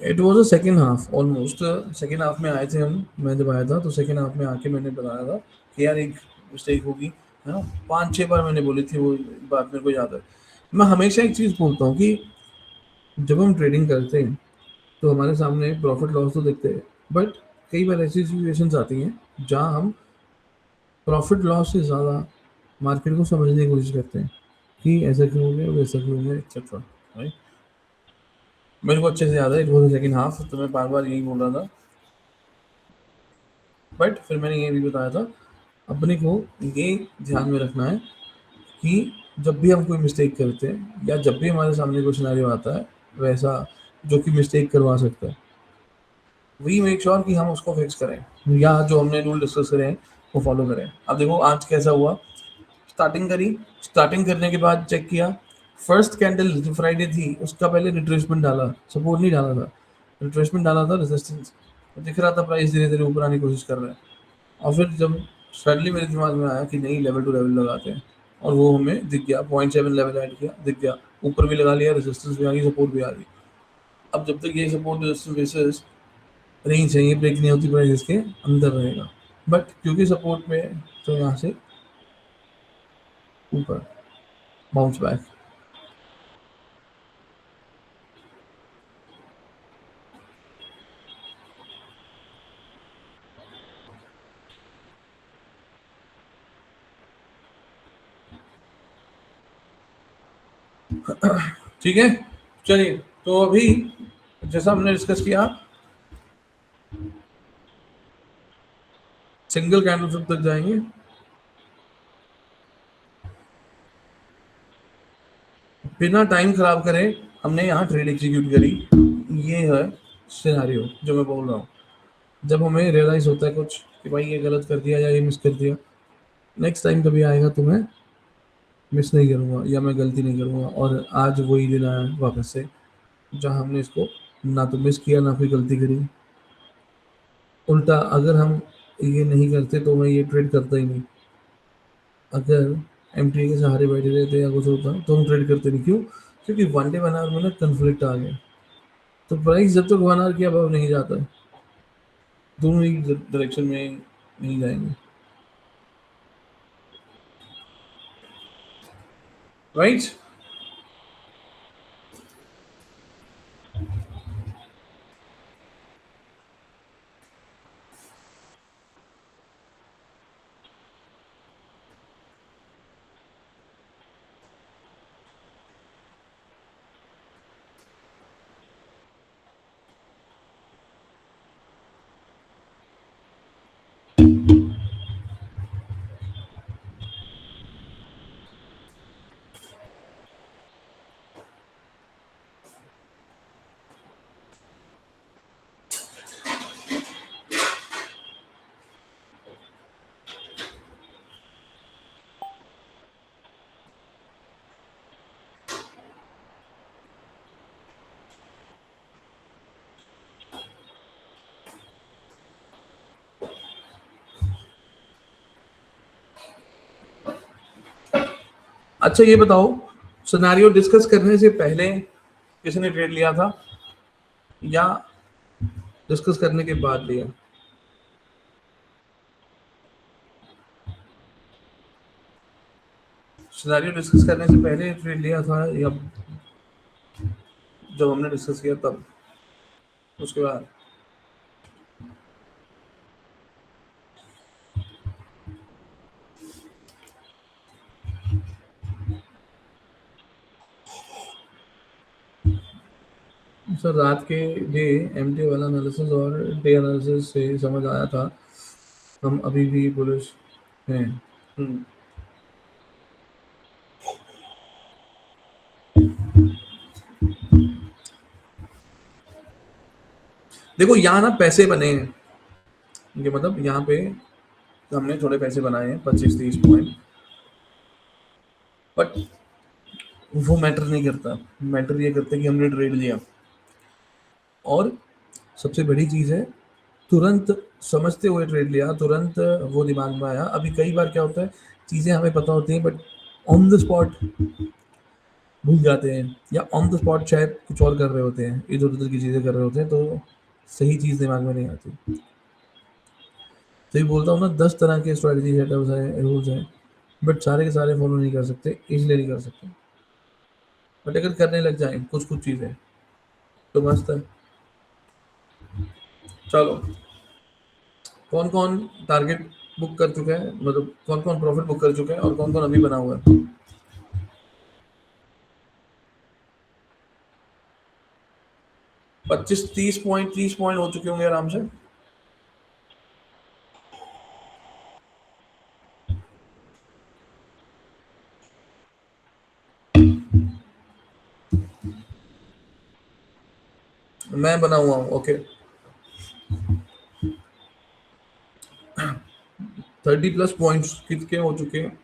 It was a second half almost. Second half में आए थे हम, मैं जब आया था तो सेकेंड हाफ में आके मैंने बताया था कि यार एक मिस्टेक होगी, है ना। 5-6 बार मैंने बोली थी वो बात, मेरे को याद है। मैं हमेशा एक चीज़ बोलता हूँ कि जब हम ट्रेडिंग करते हैं तो हमारे सामने प्रॉफिट लॉस तो दिखते हैं, बट कई बार ऐसी सिचुएशंस आती हैं जहाँ हम प्रॉफिट लॉस से ज़्यादा मार्केट को समझने की कोशिश करते हैं कि ऐसा क्यों हो गया, वैसा क्यों हो गया, एक्सेट्रा। राइट। मेरे को अच्छे से याद है, इट वॉज सेकेंड हाफ, तो मैं बार बार यही बोल रहा था। बट फिर मैंने ये भी बताया था, अपने को ये ध्यान में रखना है कि जब भी हम कोई मिस्टेक करते हैं या जब भी हमारे सामने कोई सिनेरियो आता है वैसा जो कि मिस्टेक करवा सकता है, वी मेक श्योर कि हम उसको फिक्स करें या जो हमने रूल डिस्कस करे हैं वो फॉलो करें। अब देखो आज कैसा हुआ। स्टार्टिंग करी, स्टार्टिंग करने के बाद चेक किया, फर्स्ट कैंडल जो फ्राइडे थी उसका पहले रिट्रेसमेंट डाला, सपोर्ट नहीं डाला था, रिट्रेसमेंट डाला था, रेजिस्टेंस दिख रहा था, प्राइस धीरे धीरे ऊपर आने की कोशिश कर रहा है। और फिर जब सडनली मेरे दिमाग में आया कि नहीं, लेवल टू लेवल लगाते हैं, और वो हमें दिख गया, 0.7 लेवल ऐड किया, दिख गया, ऊपर भी लगा लिया, रेजिस्टेंस भी आ गई, सपोर्ट भी आ गई। अब जब तक ये सपोर्ट रेजिस्टेंस बेसिस रेंज है, ये ब्रेक नहीं होती, प्राइस इसके अंदर रहेगा। बट क्योंकि सपोर्ट में, तो यहाँ से ऊपर बाउंस बैक। ठीक है, चलिए। तो अभी जैसा हमने डिस्कस किया, सिंगल कैंडल तक जाएंगे। बिना टाइम खराब करे हमने यहाँ ट्रेड एग्जीक्यूट करी। ये है सिनेरियो जो मैं बोल रहा हूँ। जब हमें रियलाइज होता है कुछ कि भाई ये गलत कर दिया या ये मिस कर दिया, नेक्स्ट टाइम कभी आएगा तो मैं मिस नहीं करूँगा या मैं गलती नहीं करूँगा। और आज वही दिन आया वापस से जहाँ हमने इसको ना तो मिस किया ना फिर गलती करी। उल्टा अगर हम ये नहीं करते तो मैं ये ट्रेड करता ही नहीं। अगर एमटी के सहारे बैठे रहते या कुछ होता तो हम ट्रेड करते नहीं। क्यों? क्योंकि वन डे 1 आवर में ना कन्फ्लिक्ट आ गया, तो प्राइस जब तक 1 आवर के अबव नहीं जाता है, दोनों ही डायरेक्शन में नहीं जाएंगे। राइट। अच्छा ये बताओ, सिनेरियो डिस्कस करने से पहले किसी ने ट्रेड लिया था या डिस्कस करने के बाद लिया? सिनेरियो डिस्कस करने से पहले ट्रेड लिया था या जब हमने डिस्कस किया तब, उसके बाद? सर रात के डे एमटी वाला एनालिसिस और डे एनालिसिस से समझ आया था हम अभी भी बुलिश हैं। हम्म। देखो यहाँ ना पैसे बने हैं, ये मतलब यहाँ पे हमने थोड़े पैसे बनाए हैं 25-30 पॉइंट, बट वो मैटर नहीं करता। मैटर ये करता है कि हमने ट्रेड लिया। और सबसे बड़ी चीज़ है, तुरंत समझते हुए ट्रेड लिया, तुरंत वो दिमाग में आया। अभी कई बार क्या होता है, चीज़ें हमें पता होती हैं बट ऑन द स्पॉट भूल जाते हैं, या ऑन द स्पॉट शायद कुछ और कर रहे होते हैं, इधर उधर की चीज़ें कर रहे होते हैं, तो सही चीज़ दिमाग में नहीं आती। तो ये बोलता हूँ ना, 10 तरह के स्ट्रेटजी सेटअप्स हैं, रूल्स हैं, बट सारे के सारे फॉलो नहीं कर सकते, इसलिए नहीं कर सकते। बट अगर करने लग जाए कुछ कुछ चीज़ें तो मस्त है। चलो, कौन कौन टारगेट बुक कर चुका है, मतलब कौन कौन प्रॉफिट बुक कर चुका है और कौन कौन अभी बना हुआ है? 25-30 पॉइंट, 30 पॉइंट हो चुके होंगे आराम से। मैं बना हुआ हूँ, ओके। 30+ पॉइंट्स कितने हो चुके हैं?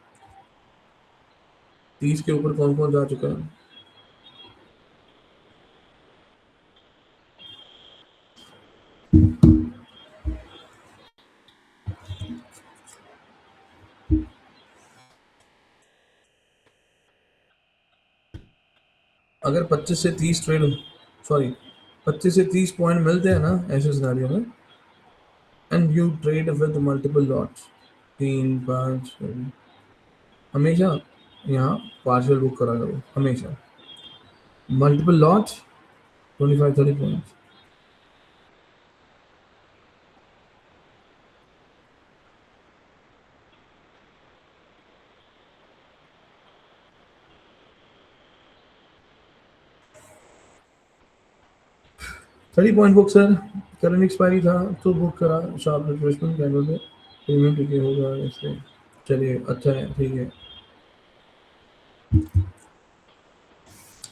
30 के ऊपर कौन कौन जा चुका है? अगर 25 से 30 ट्रेड, सॉरी, 25 से 30 पॉइंट मिलते हैं ना ऐसे सिनारियो में, and you trade with multiple lots, 3, 5, हमेशा यहाँ पार्शियल बुक करा करो हमेशा। Multiple lots, 25-30 point. 30 point book sir, current expiry था तो बुक करा, शार्प रिफ्रेशमेंट कैंडल में पेमेंट ठीक होगा इसलिए। चलिए अच्छा है, ठीक है।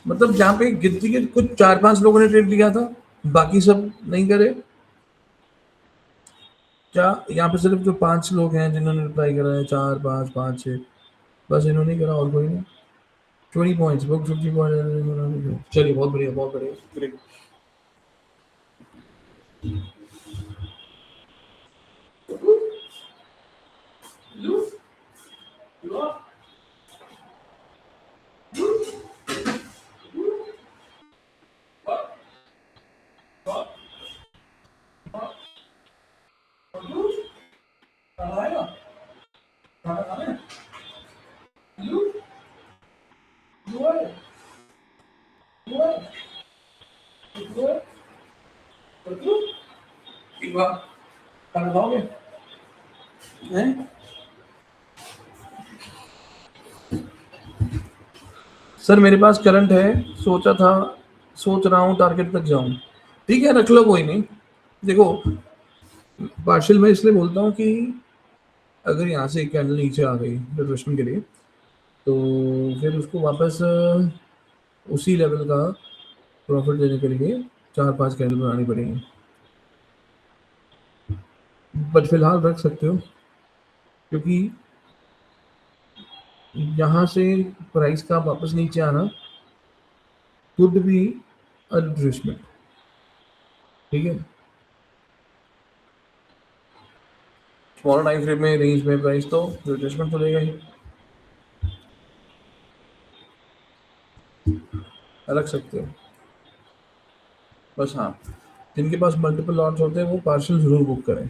मतलब जहाँ पे गिनती के कुछ 4-5 लोगों ने ट्रेड लिया था, बाकी सब नहीं करे क्या? यहाँ पे सिर्फ जो 5 लोग हैं जिन्होंने रिप्लाई करा है, 4, 5, 5, 6, बस इन्होंने ही करा, और कोई नहीं। 20 पॉइंट्स बुक, 50 पॉइंट। चलिए बहुत बढ़िया, बहुत बढ़िया, ग्रेट। एक बार खाना खाओगे? हैं? सर मेरे पास करंट है, सोचा था, सोच रहा हूँ टारगेट तक जाऊं। ठीक है, रख लो, कोई नहीं। देखो, पार्शियल मैं इसलिए बोलता हूँ कि अगर यहाँ से एक कैंडल नीचे आ गई रिट्रेसमेंट के लिए, तो फिर उसको वापस उसी लेवल का प्रॉफिट लेने के लिए 4-5 कैंडल बनानी पड़ेगी। बट फिलहाल रख सकते हो, क्योंकि यहाँ से प्राइस का वापस नीचे आना कुड बी अ रिट्रेसमेंट। ठीक है, स्मॉल टाइम फ्रेम में रेंज में प्राइस तो रिट्रेसमेंट तो लेगा ही। रख सकते हो, बस हाँ, जिनके पास मल्टीपल लॉट्स होते हैं वो पार्शियल जरूर बुक करें।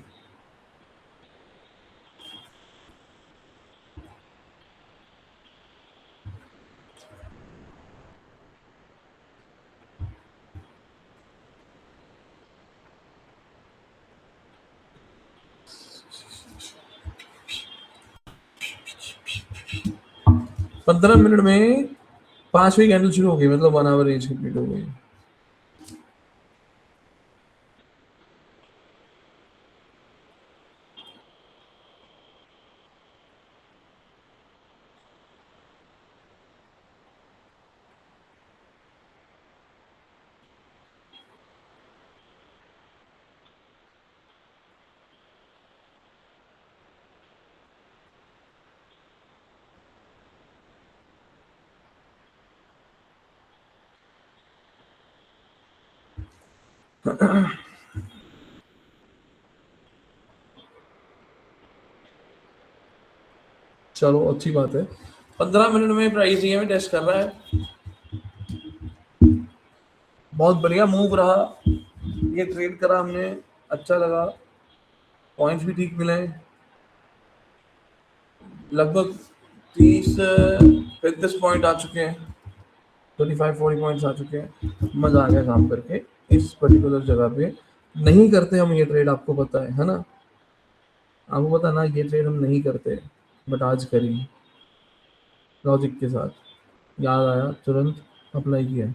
हाँ, 15 मिनट में 5वीं कैंडल शुरू हो गई, मतलब 1 आवर रेंज कंप्लीट हो गई। चलो अच्छी बात है। 15 मिनट में प्राइस ये में टेस्ट कर रहा है। बहुत बढ़िया मूव रहा। ये ट्रेड करा हमने, अच्छा लगा। पॉइंट्स भी ठीक मिले, लगभग 30-35 पॉइंट आ चुके हैं। 25-40 पॉइंट्स आ चुके हैं। मजा आ गया काम करके इस पर्टिकुलर जगह पे। नहीं करते हम ये ट्रेड, आपको पता है ना? आपको पता है ना, ये ट्रेड हम नहीं करते, बट आज करी लॉजिक के साथ। याद आया, तुरंत अप्लाई किया।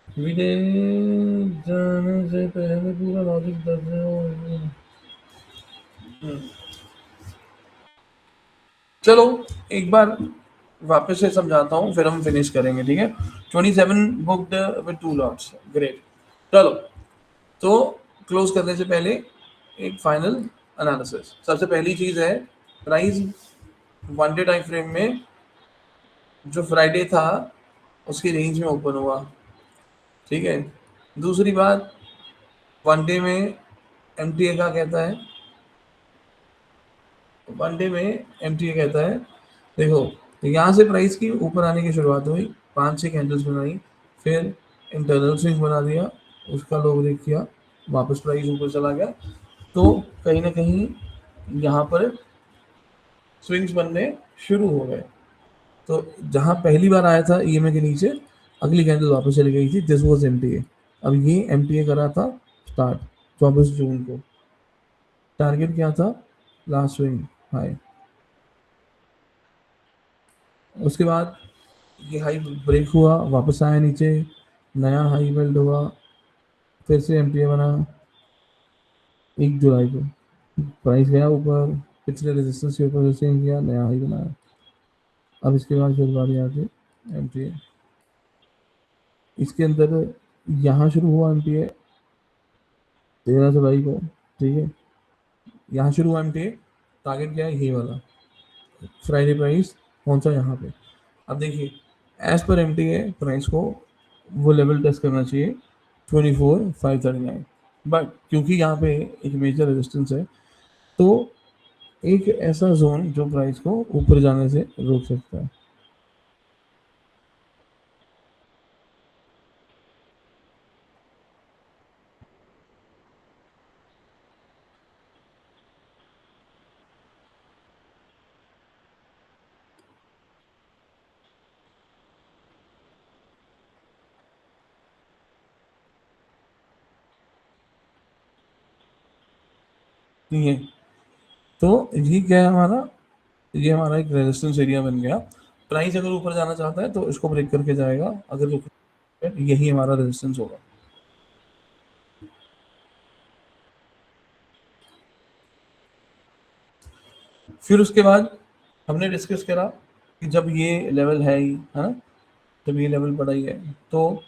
विदेश जाने से पहले पूरा लॉजिक दर्ज हो। चलो एक बार वापस से समझाता हूँ, फिर हम फिनिश करेंगे, ठीक है? 27 बुक्ड विद 2 लॉट्स, ग्रेट। चलो, तो क्लोज करने से पहले एक फाइनल एनालिसिस। सबसे पहली चीज है, price one day time frame में जो फ्राइडे था उसकी रेंज में ओपन हुआ, ठीक है? दूसरी बात, वन डे में एमटीए का कहता है, वनडे में एमटीए कहता है, देखो, तो यहाँ से प्राइस की ऊपर आने की शुरुआत हुई, 5-6 कैंडल्स बनाई, फिर इंटरनल स्विंग बना दिया, उसका लो ब्रेक किया, वापस प्राइस ऊपर चला गया। तो कहीं ना कहीं यहाँ पर स्विंग्स बनने शुरू हो गए। तो जहाँ पहली बार आया था ईएमए के नीचे, अगली कैंडल वापस चली गई थी, दिस वॉज एमटीए। अब ये एमटीए करा था स्टार्ट 24 जून को। टारगेट क्या था? Last swing high. उसके बाद ये हाई ब्रेक हुआ, वापस आया नीचे, नया हाई बिल्ड हुआ, फिर से एमटीए बना 1 जुलाई को। प्राइस गया ऊपर, पिछले रेजिस्टेंस के ऊपर से किया, नया हाई बनाया। अब इसके बाद फिर बारी आके एमटीए, इसके अंदर यहाँ शुरू हुआ एमटीए 13 जुलाई को, ठीक है? यहाँ शुरू हुआ एमटीए, टारगेट क्या है? ये वाला। फ्राइडे प्राइस पहुंचा यहाँ पे। अब देखिए, एज पर एमटीए प्राइस को वो लेवल टेस्ट करना चाहिए 24,539, बट क्योंकि यहाँ पे एक मेजर रेजिस्टेंस है, तो एक ऐसा जोन जो प्राइस को ऊपर जाने से रोक सकता है। ठीक है, तो ये क्या है हमारा, ये हमारा एक रेजिस्टेंस एरिया बन गया। प्राइस अगर ऊपर जाना चाहता है तो इसको ब्रेक करके जाएगा, अगर यही हमारा रेजिस्टेंस होगा। फिर उसके बाद हमने डिस्कस करा कि जब ये लेवल है ही, है ना, जब ये लेवल पड़ा ही है, तो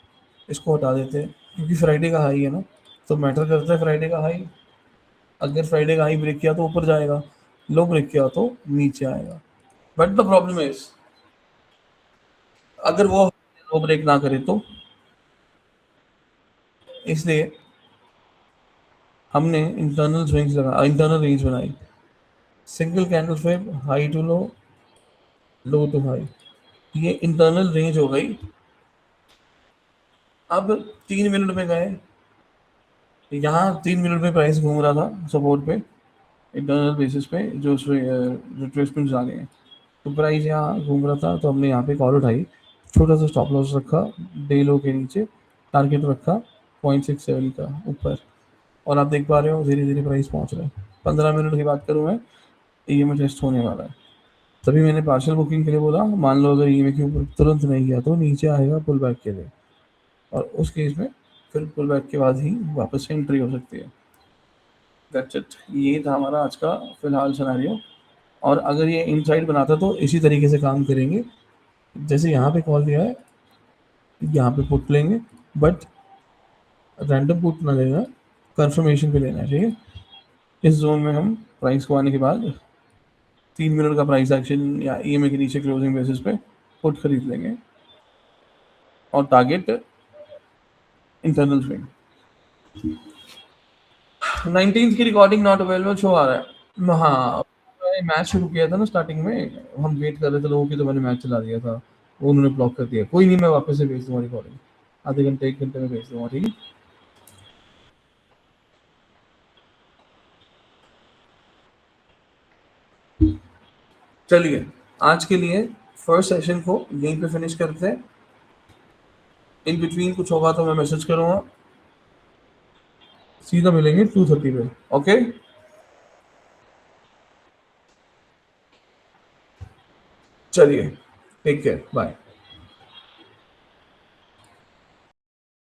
इसको हटा देते हैं, क्योंकि फ्राइडे का हाई है ना, तो मैटर करता है फ्राइडे का हाई। अगर फ्राइडे का हाई ब्रेक किया तो ऊपर जाएगा, लो ब्रेक किया तो नीचे आएगा। बट द प्रॉब्लम इज, अगर वो लो ब्रेक ना करे तो, इसलिए हमने इंटरनल स्विंग्स लगा, इंटरनल रेंज बनाई, single candle frame, high to low, low to high, ये इंटरनल रेंज हो गई। अब 3 मिनट में गए, यहाँ 3 मिनट में प्राइस घूम रहा था सपोर्ट पे, इंटरनल बेसिस पे जो रिट्रेसमेंट आ गए हैं, तो प्राइस यहाँ घूम रहा था, तो हमने यहाँ पे कॉल उठाई, छोटा सा स्टॉप लॉस रखा डे लो के नीचे, टारगेट रखा 0.67 का ऊपर, और आप देख पा रहे हो धीरे धीरे प्राइस पहुंच रहा है। 15 मिनट की बात करूँ मैं, ईएमए टेस्ट होने वाला है। तभी मैंने पार्शियल बुकिंग के लिए बोला, मान लो अगर ईएमए के ऊपर तुरंत नहीं गया तो नीचे आएगा पुल बैक के लिए, और उस केस में फिर पुल बैक के बाद ही वापस से एंट्री हो सकती है। दैट्स इट, ये था हमारा आज का फिलहाल सिनेरियो। और अगर ये इनसाइड बनाता तो इसी तरीके से काम करेंगे, जैसे यहाँ पे कॉल दिया है, यहाँ पे पुट लेंगे, बट रैंडम पुट ना लेना, कंफर्मेशन पे लेना चाहिए। इस जोन में हम प्राइस को आने के बाद 3 मिनट का प्राइस एक्शन या ईएमए के नीचे क्लोजिंग बेसिस पे पुट खरीद लेंगे और टारगेट इंटरनल स्विंग। 19th की रिकॉर्डिंग नॉट अवेलेबल शो आ रहा है। हाँ, मैंने मैच शुरू किया था ना स्टार्टिंग में, हम वेट कर रहे थे लोगों की, तो मैंने मैच चला दिया था, वो उन्होंने ब्लॉक कर दिया। कोई नहीं, मैं वापस से भेज दूंगा रिकॉर्डिंग, आधे घंटे 1 घंटे में भेज दूंगा, ठीक है। चलिए, आज के लिए फर्स्ट सेशन को यहीं पे फिनिश करते हैं। इन बिटवीन कुछ होगा तो मैं मैसेज करूंगा। सीधा मिलेंगे 2:30 पे। ओके, चलिए, टेक केयर, बाय।